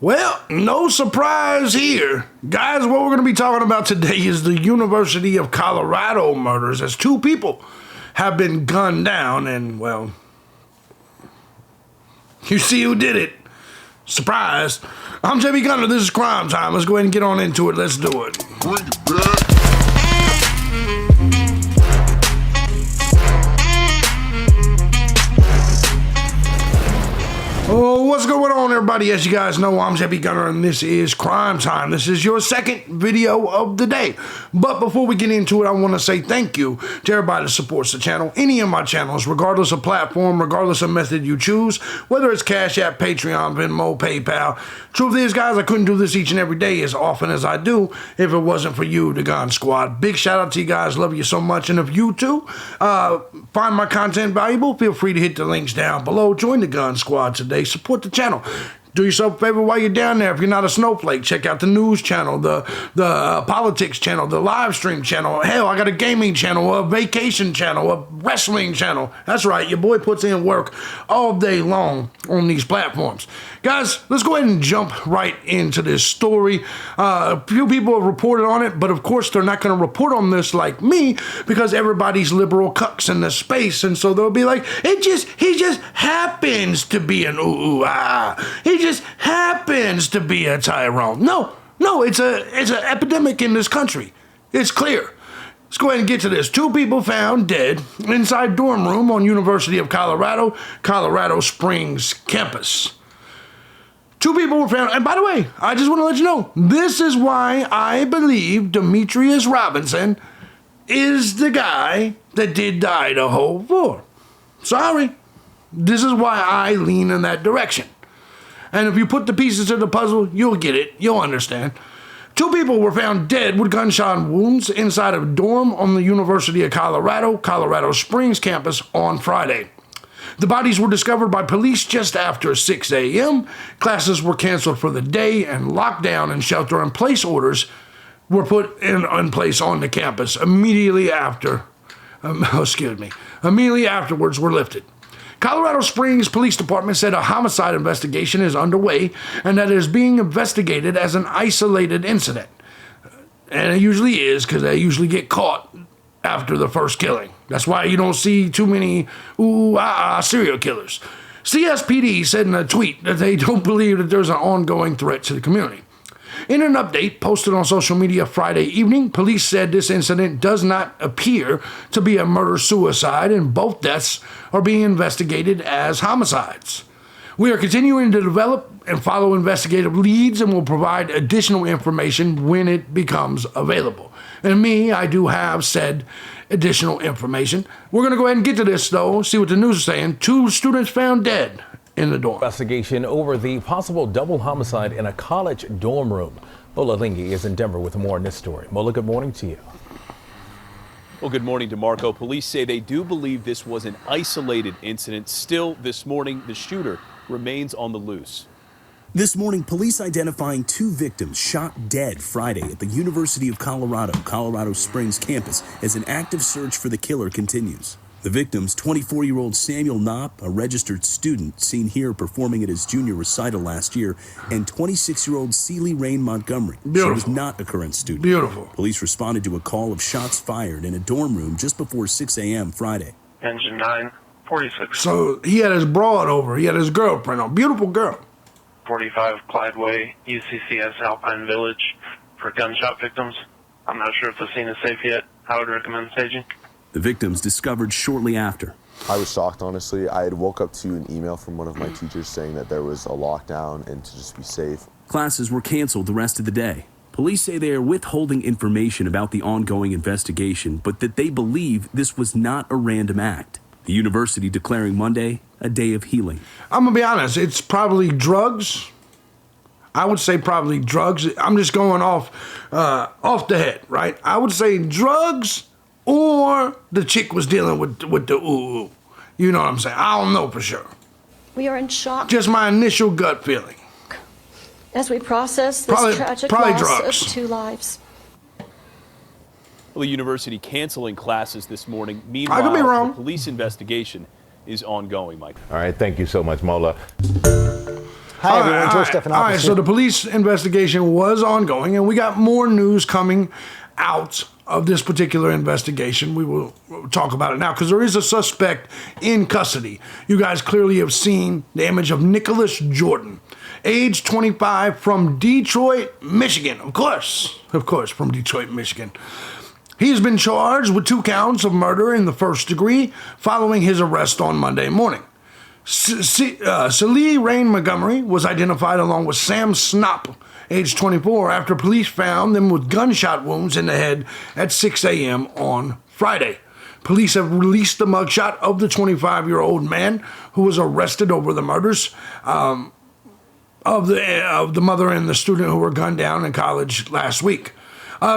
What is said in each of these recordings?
Well, no surprise here. Guys, what we're going to be talking about today is the University of Colorado murders, as 2 people have been gunned down, and, well, you see who did it. Surprise. I'm thejbgunner. This is Crime Time. Let's go ahead and get on into it. Let's do it. Bring it back. Oh, what's going on, everybody? As you guys know, I'm thejbgunner, and this is Crime Time. This is your second video of the day. But before we get into it, I want to say thank you to everybody that supports the channel. Any of my channels, regardless of platform, regardless of method you choose, whether it's Cash App, Patreon, Venmo, PayPal. Truth is, guys, I couldn't do this each and every day as often as I do if it wasn't for you, the Gun Squad. Big shout out to you guys. Love you so much. And if you too find my content valuable, feel free to hit the links down below. Join the Gun Squad today. Support the channel. Do yourself a favor while you're down there. If you're not a snowflake, check out the news channel, the politics channel, the live stream channel. Hell, I got a gaming channel, a vacation channel, a wrestling channel. That's right, your boy puts in work all day long on these platforms. Guys, let's go ahead and jump right into this story. A few people have reported on it, but of course they're not going to report on this like me because everybody's liberal cucks in this space, and so they'll be like, he just happens to be an he just happens to be a Tyrone. No, it's an epidemic in this country. It's clear. Let's go ahead and get to this. 2 people found dead inside dorm room on University of Colorado Springs campus. 2 people were found, and by the way, I just want to let you know, this is why I believe Demetrius Robinson is the guy that did the Idaho 4. Sorry. This is why I lean in that direction. And if you put the pieces of the puzzle, you'll get it. You'll understand. 2 people were found dead with gunshot wounds inside of a dorm on the University of Colorado Springs campus on Friday. The bodies were discovered by police just after 6 a.m. Classes were canceled for the day, and lockdown and shelter-in-place orders were put in place on the campus immediately afterwards were lifted. Colorado Springs Police Department said a homicide investigation is underway and that it is being investigated as an isolated incident. And it usually is, because they usually get caught after the first killing. That's why you don't see too many serial killers. CSPD said in a tweet that they don't believe that there's an ongoing threat to the community. In an update posted on social media Friday evening, police said this incident does not appear to be a murder-suicide, and both deaths are being investigated as homicides. We are continuing to develop and follow investigative leads and will provide additional information when it becomes available. And I do have said additional information. We're going to go ahead and get to this, though, see what the news is saying. 2 students found dead in the dorm. Investigation over the possible double homicide in a college dorm room. Mola Lingi is in Denver with more on this story. Mola, good morning to you. Well, good morning, DeMarco. Police say they do believe this was an isolated incident. Still, this morning, the shooter remains on the loose. This morning, police identifying 2 victims shot dead Friday at the University of Colorado Springs campus as an active search for the killer continues. The victims, 24-year-old Samuel Knopp, a registered student seen here performing at his junior recital last year, and 26-year-old Celie Rain Montgomery. Beautiful. She was not a current student. Beautiful. Police responded to a call of shots fired in a dorm room just before 6 a.m. Friday. Engine 946. So he had his broad over. He had his girlfriend on. Beautiful girl. 45 Clyde Way, UCCS Alpine Village for gunshot victims. I'm not sure if the scene is safe yet. I would recommend staging. The victims discovered shortly after. I was shocked, honestly. I had woke up to an email from one of my teachers saying that there was a lockdown and to just be safe. Classes were canceled the rest of the day. Police say they are withholding information about the ongoing investigation, but that they believe this was not a random act. The university declaring Monday a day of healing. I'm going to be honest, it's probably drugs. I would say probably drugs. I'm just going off the head, right? I would say drugs, or the chick was dealing with the ooh. You know what I'm saying? I don't know for sure. We are in shock. Just my initial gut feeling. As we process this tragic loss drugs. of 2 lives. Well, the university canceling classes this morning. I Meanwhile, could be wrong. the police investigation is ongoing, Mike. All right, thank you so much, Mola. Hi, everyone. George Stephanopoulos. All right, so the police investigation was ongoing, and we got more news coming out of this particular investigation. We will talk about it now because there is a suspect in custody. You guys clearly have seen the image of Nicholas Jordan, age 25, from Detroit, Michigan. Of course, from Detroit, Michigan. He has been charged with 2 counts of murder in the first degree following his arrest on Monday morning. Celie Rain Montgomery was identified along with Sam Snop, age 24, after police found them with gunshot wounds in the head at 6 a.m. on Friday. Police have released the mugshot of the 25-year-old man who was arrested over the murders of the mother and the student who were gunned down in college last week.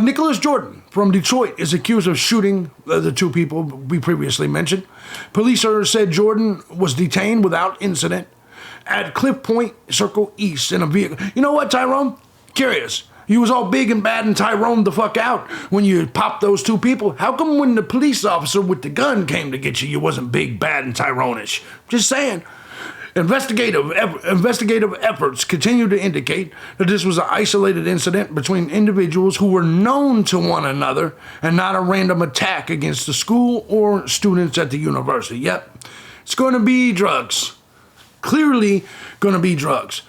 Nicholas Jordan from Detroit is accused of shooting the 2 people we previously mentioned. Police said Jordan was detained without incident at Cliff Point Circle East in a vehicle. You know what, Tyrone? Curious. You was all big and bad and Tyrone the fuck out when you popped those 2 people. How come when the police officer with the gun came to get you, you wasn't big, bad, and Tyrone-ish? Just saying. Investigative efforts continue to indicate that this was an isolated incident between individuals who were known to one another and not a random attack against the school or students at the university. Yep, it's going to be drugs. Clearly going to be drugs.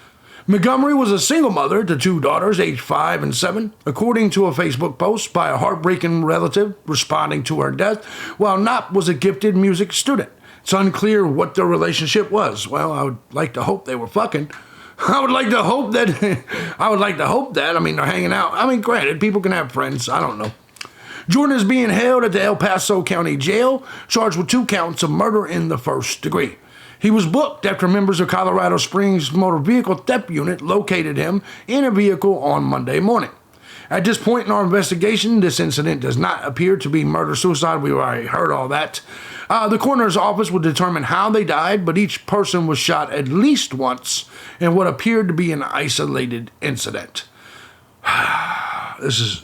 Montgomery was a single mother to 2 daughters, aged 5 and 7, according to a Facebook post by a heartbreaking relative responding to her death, while Knopp was a gifted music student. It's unclear what their relationship was. Well, I would like to hope they were fucking. I would like to hope that. I mean, they're hanging out. I mean, granted, people can have friends. I don't know. Jordan is being held at the El Paso County Jail, charged with 2 counts of murder in the first degree. He was booked after members of Colorado Springs Motor Vehicle Theft Unit located him in a vehicle on Monday morning. At this point in our investigation, this incident does not appear to be murder-suicide. We've already heard all that. The coroner's office will determine how they died, but each person was shot at least once in what appeared to be an isolated incident. This is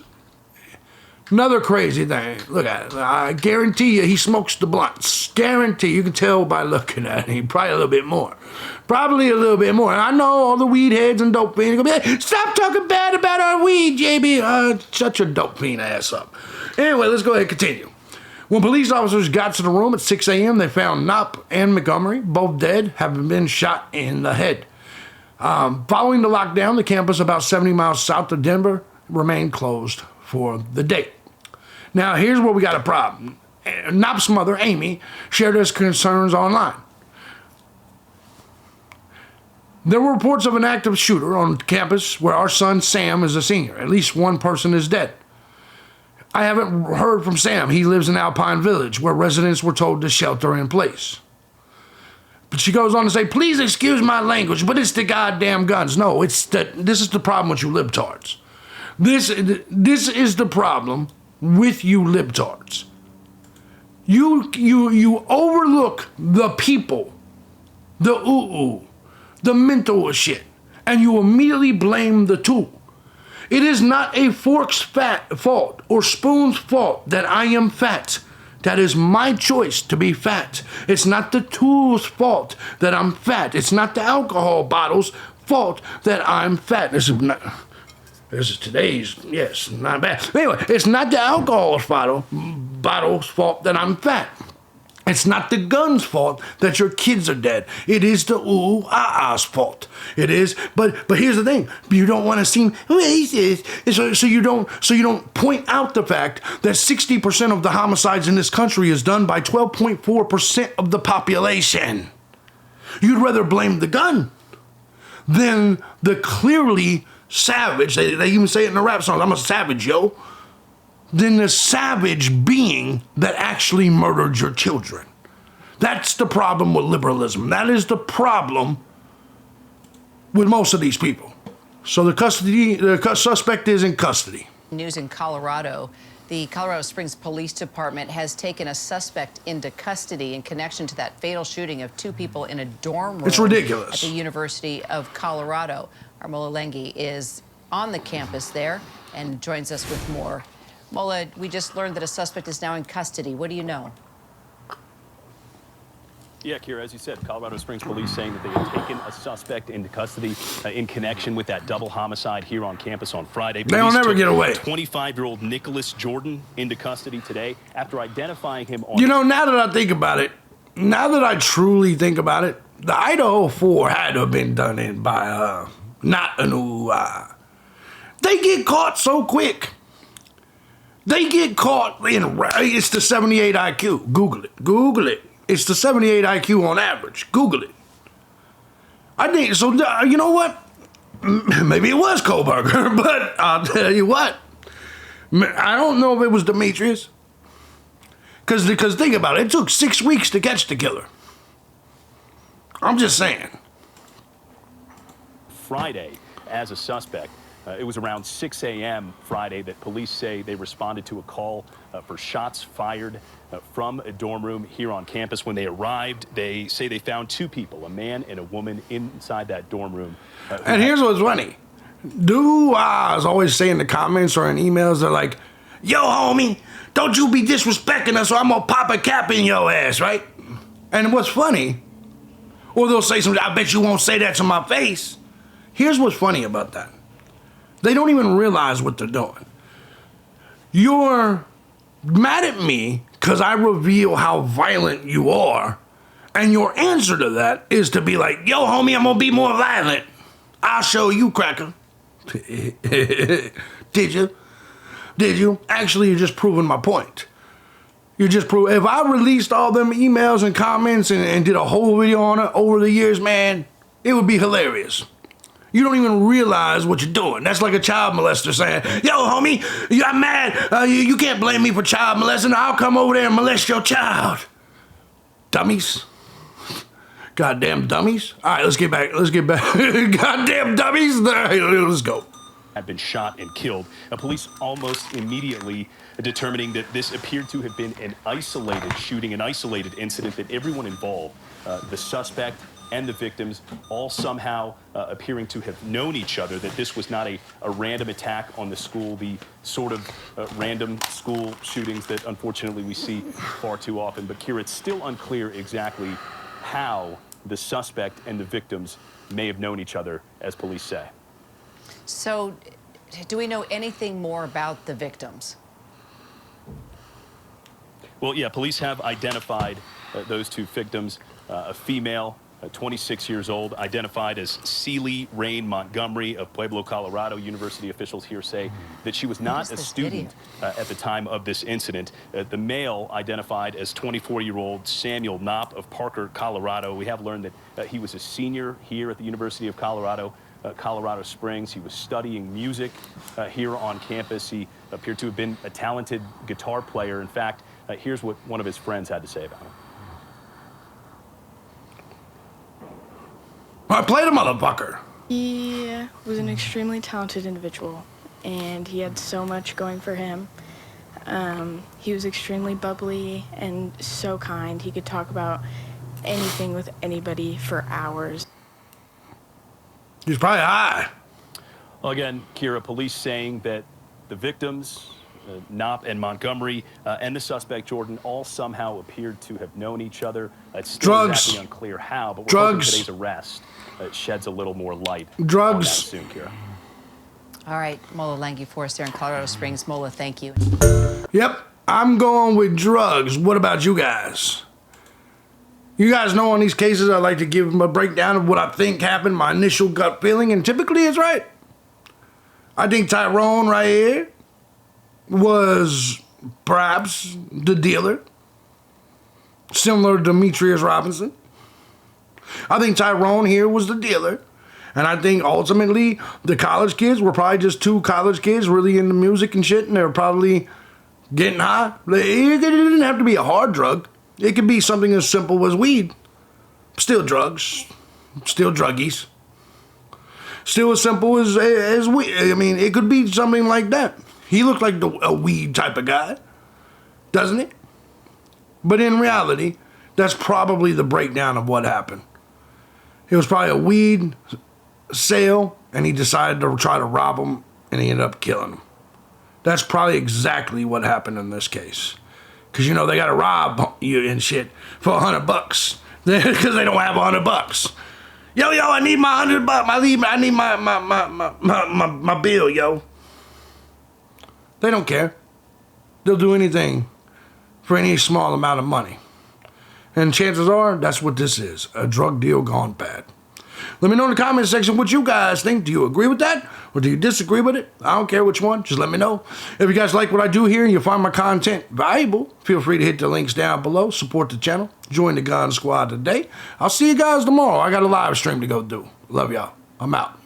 another crazy thing. Look at it. I guarantee you he smokes the blunts. Guarantee. You can tell by looking at him. Probably a little bit more. And I know all the weed heads and dope fiends are going to be like, stop talking bad about our weed, JB. Shut your dope fiend ass up. Anyway, let's go ahead and continue. When police officers got to the room at 6 a.m., they found Knopp and Montgomery, both dead, having been shot in the head. Following the lockdown, the campus about 70 miles south of Denver remained closed for the day. Now, here's where we got a problem. Knopp's mother, Amy, shared his concerns online. There were reports of an active shooter on campus where our son Sam is a senior. At least one person is dead. I haven't heard from Sam. He lives in Alpine Village, where residents were told to shelter in place. But she goes on to say, please excuse my language, but it's the goddamn guns. No, this is the problem with you libtards. This is the problem with you libtards. You overlook the people, the the mental shit, and you immediately blame the tool. It is not a fork's fault or spoon's fault that I am fat. That is my choice to be fat. It's not the tool's fault that I'm fat. It's not the alcohol bottle's fault that I'm fat. This is today's, yes, not bad. Anyway, it's not the alcohol's bottle's fault that I'm fat. It's not the gun's fault that your kids are dead. It is the ooh-ah-ah's fault. It is, but here's the thing. You don't want to seem racist, so you don't point out the fact that 60% of the homicides in this country is done by 12.4% of the population. You'd rather blame the gun than the clearly savage, they even say it in the rap songs, I'm a savage, yo, than the savage being that actually murdered your children. That's the problem with liberalism. That is the problem with most of these people. So the suspect is in custody. News in Colorado. The Colorado Springs Police Department has taken a suspect into custody in connection to that fatal shooting of 2 people in a dorm room. It's ridiculous. At the University of Colorado. Our Mola Lenghi is on the campus there and joins us with more. Mola, we just learned that a suspect is now in custody. What do you know? Yeah, Kira, as you said, Colorado Springs police saying that they had taken a suspect into custody in connection with that double homicide here on campus on Friday. They'll never get away. 25-year-old Nicholas Jordan into custody today after identifying him on... You know, now that I think about it, now that I truly think about it, the Idaho 4 had to have been done in by, not an they get caught so quick. They get caught in, it's the 78 IQ. Google it. Google it. It's the 78 IQ on average. Google it. I think, so you know what? Maybe it was Kohlberger, but I'll tell you what. I don't know if it was Demetrius. Because think about it. It took 6 weeks to catch the killer. I'm just saying. Friday, as a suspect, it was around 6 a.m. Friday that police say they responded to a call for shots fired from a dorm room here on campus. When they arrived, they say they found two people, a man and a woman, inside that dorm room. And here's what's funny. Dudes always say in the comments or in emails, they're like, yo, homie, don't you be disrespecting us or I'm going to pop a cap in your ass, right? And what's funny, or they'll say something, I bet you won't say that to my face. Here's what's funny about that. They don't even realize what they're doing. You're mad at me because I reveal how violent you are, and your answer to that is to be like, yo, homie, I'm going to be more violent. I'll show you, cracker. Did you? Did you? Actually, you're just proving my point. You're just proving. If I released all them emails and comments and did a whole video on it over the years, man, it would be hilarious. You don't even realize what you're doing. That's like a child molester saying, yo, homie, I'm mad. You can't blame me for child molesting. I'll come over there and molest your child. Dummies. Goddamn dummies. All right, let's get back. Goddamn dummies. All right, let's go. Had been shot and killed. Police almost immediately determining that this appeared to have been an isolated shooting, an isolated incident, that everyone involved, the suspect and the victims, all somehow appearing to have known each other, that this was not a random attack on the school, the sort of random school shootings that unfortunately we see far too often. But Kira, it's still unclear exactly how the suspect and the victims may have known each other, as police say. So, do we know anything more about the victims? Well, yeah, police have identified those two victims, a female, 26 years old, identified as Celie Rain Montgomery of Pueblo, Colorado. University officials here say that she was not a student at the time of this incident. The male identified as 24-year-old Samuel Knopp of Parker, Colorado. We have learned that he was a senior here at the University of Colorado, Colorado Springs. He was studying music here on campus. He appeared to have been a talented guitar player. In fact, here's what one of his friends had to say about him. I played a motherfucker. He was an extremely talented individual, and he had so much going for him. He was extremely bubbly and so kind. He could talk about anything with anybody for hours. He's probably high. Well, again, Kira, police saying that the victims, Knopp and Montgomery, and the suspect, Jordan, all somehow appeared to have known each other. It's still exactly unclear how, but we're hoping today's arrest sheds a little more light on that soon, Kira. All right, Mola Lange for us there in Colorado Springs. Mola, thank you. Yep, I'm going with drugs. What about you guys? You guys know on these cases, I like to give them a breakdown of what I think happened, my initial gut feeling, and typically it's right. I think Tyrone right here was perhaps the dealer, similar to Demetrius Robinson. I think Tyrone here was the dealer, and I think ultimately the college kids were probably just two college kids really into music and shit, and they were probably getting high. It didn't have to be a hard drug. It could be something as simple as weed. Still drugs. Still druggies. Still as simple as weed. I mean, it could be something like that. He looked like a weed type of guy, doesn't it? But in reality, that's probably the breakdown of what happened. It was probably a weed sale, and he decided to try to rob him, and he ended up killing him. That's probably exactly what happened in this case. Because, you know, they got to rob you and shit for $100. because they don't have $100. Yo, I need my $100. I need my bill, yo. They don't care. They'll do anything for any small amount of money. And chances are, that's what this is, a drug deal gone bad. Let me know in the comment section what you guys think. Do you agree with that? Or do you disagree with it? I don't care which one. Just let me know. If you guys like what I do here and you find my content valuable, feel free to hit the links down below. Support the channel. Join the Gun Squad today. I'll see you guys tomorrow. I got a live stream to go do. Love y'all. I'm out.